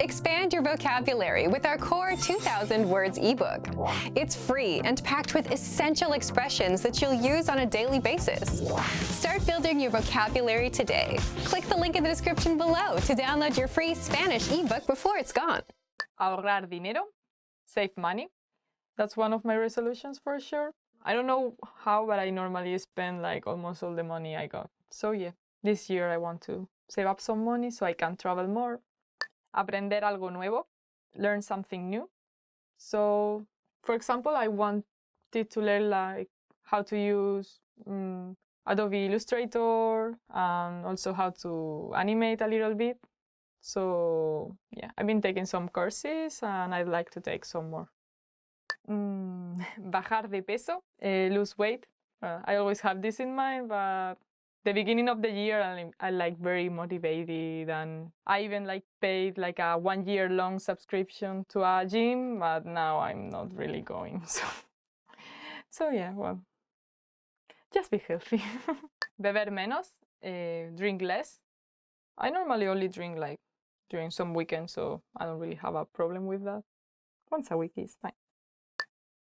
Expand your vocabulary with our Core 2000 Words ebook. It's free and packed with essential expressions that you'll use on a daily basis. Start building your vocabulary today. Click the link in the description below to download your free Spanish ebook before it's gone. Ahorrar dinero, save money. That's one of my resolutions for sure. I don't know how, but I normally spend like almost all the money I got. So yeah, this year I want to save up some money so I can travel more. Aprender algo nuevo, learn something new. So, for example, I wanted to learn like how to use Adobe Illustrator and also how to animate a little bit. So yeah, I've been taking some courses and I'd like to take some more. Bajar de peso, lose weight. I always have this in mind, but the beginning of the year I like very motivated, and I even like paid like a 1 year long subscription to a gym, but now I'm not really going. So yeah, well, just be healthy. Beber menos, drink less. I normally only drink like during some weekends, so I don't really have a problem with that. Once a week is fine.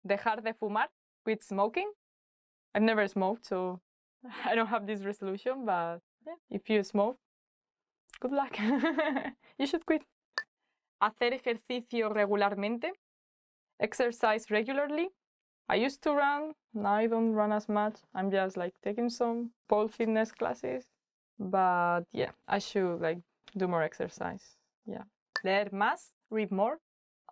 Dejar de fumar, quit smoking. I've never smoked, so I don't have this resolution, but yeah, if you smoke, good luck. You should quit. Hacer ejercicio regularmente, exercise regularly. I used to run, now I don't run as much. I'm just like taking some pole fitness classes, but yeah, I should like do more exercise. Yeah. Leer más, read more.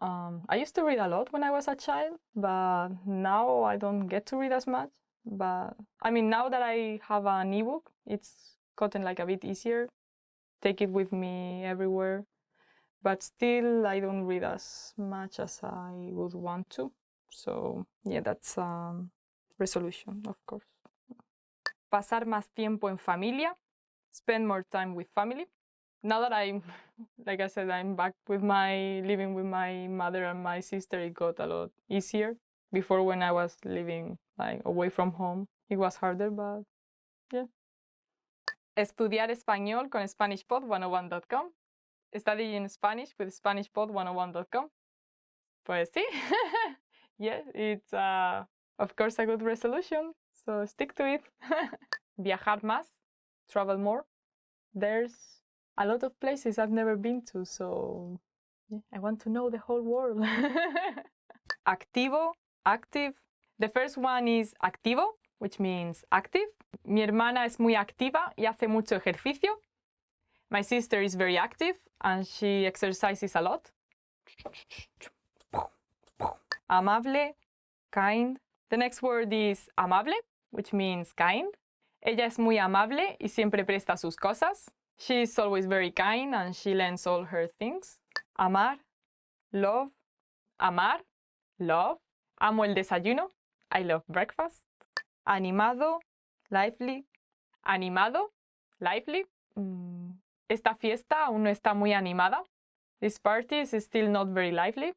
I used to read a lot when I was a child, but now I don't get to read as much. But I mean, now that I have an ebook, it's gotten like a bit easier. Take it with me everywhere. But still, I don't read as much as I would want to. So yeah, that's a resolution, of course. Pasar más tiempo en familia, spend more time with family. Now that I'm, like I said, I'm back with living with my mother and my sister, it got a lot easier. Before, when I was living like away from home, it was harder, but yeah. Estudiar español con SpanishPod101.com. Studying Spanish with SpanishPod101.com. Pues sí. Yeah, it's of course a good resolution, so stick to it. Viajar más, travel more. There's a lot of places I've never been to, so yeah, I want to know the whole world. Activo, active. The first one is activo, which means active. Mi hermana es muy activa y hace mucho ejercicio. My sister is very active and she exercises a lot. Amable, kind. The next word is amable, which means kind. Ella es muy amable y siempre presta sus cosas. She is always very kind and she lends all her things. Amar, love. Amar, love. Amo el desayuno. I love breakfast. Animado, lively. Animado, lively. Esta fiesta aún no está muy animada. This party is still not very lively.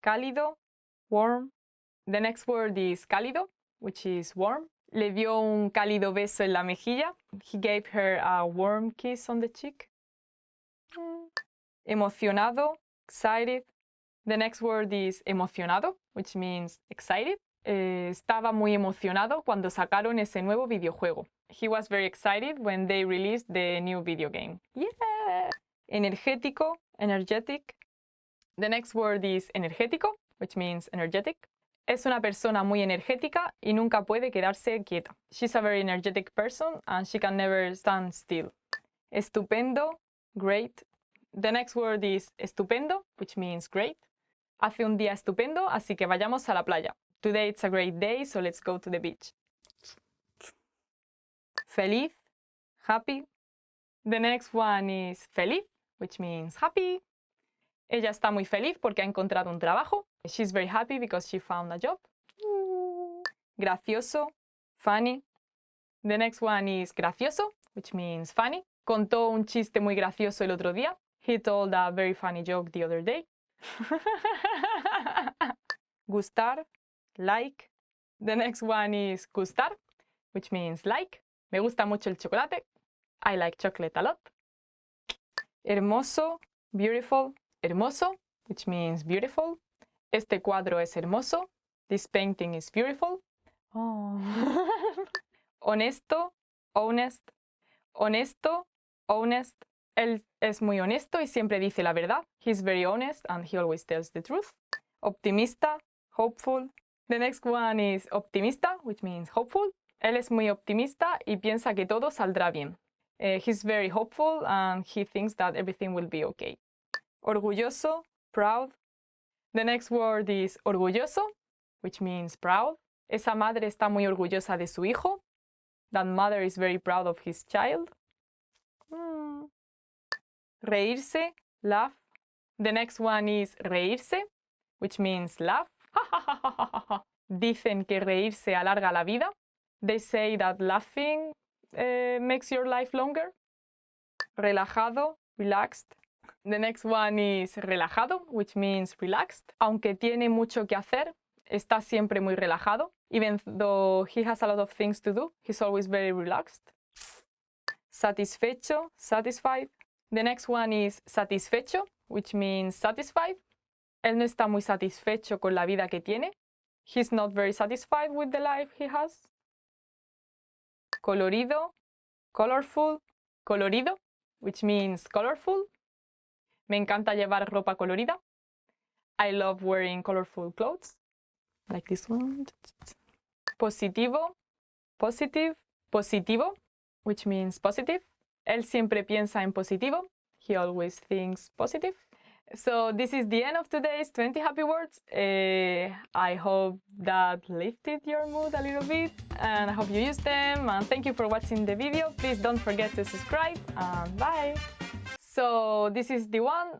Cálido, warm. The next word is cálido, which is warm. Le dio un cálido beso en la mejilla. He gave her a warm kiss on the cheek. Emocionado, excited. The next word is emocionado, which means excited. Estaba muy emocionado cuando sacaron ese nuevo videojuego. He was very excited when they released the new video game. Yeah! Energético, energetic. The next word is energético, which means energetic. Es una persona muy energética y nunca puede quedarse quieta. She's a very energetic person and she can never stand still. Estupendo, great. The next word is estupendo, which means great. Hace un día estupendo, así que vayamos a la playa. Today it's a great day, so let's go to the beach. Feliz, happy. The next one is feliz, which means happy. Ella está muy feliz porque ha encontrado un trabajo. She's very happy because she found a job. Gracioso, funny. The next one is gracioso, which means funny. Contó un chiste muy gracioso el otro día. He told a very funny joke the other day. Gustar, like. The next one is gustar, which means like. Me gusta mucho el chocolate. I like chocolate a lot. Hermoso, beautiful. Hermoso, which means beautiful. Este cuadro es hermoso. This painting is beautiful. Oh. Honesto, honest. Honesto, honest. Él es muy honesto y siempre dice la verdad. He's very honest and he always tells the truth. Optimista, hopeful. The next one is optimista, which means hopeful. Él es muy optimista y piensa que todo saldrá bien. He's very hopeful and he thinks that everything will be okay. Orgulloso, proud. The next word is orgulloso, which means proud. Esa madre está muy orgullosa de su hijo. That mother is very proud of his child. Reírse, laugh. The next one is reírse, which means laugh. Dicen que reírse alarga la vida. They say that laughing makes your life longer. Relajado, relaxed. The next one is relajado, which means relaxed. Aunque tiene mucho que hacer, está siempre muy relajado. Even though he has a lot of things to do, he's always very relaxed. Satisfecho, satisfied. The next one is satisfecho, which means satisfied. Él no está muy satisfecho con la vida que tiene. He's not very satisfied with the life he has. Colorido, colorful. Colorido, which means colorful. Me encanta llevar ropa colorida. I love wearing colorful clothes, like this one. Positivo, positive, positivo, which means positive. Él siempre piensa en positivo. He always thinks positive. So this is the end of today's 20 happy words. I hope that lifted your mood a little bit and I hope you use them. And thank you for watching the video. Please don't forget to subscribe and bye. So this is the one.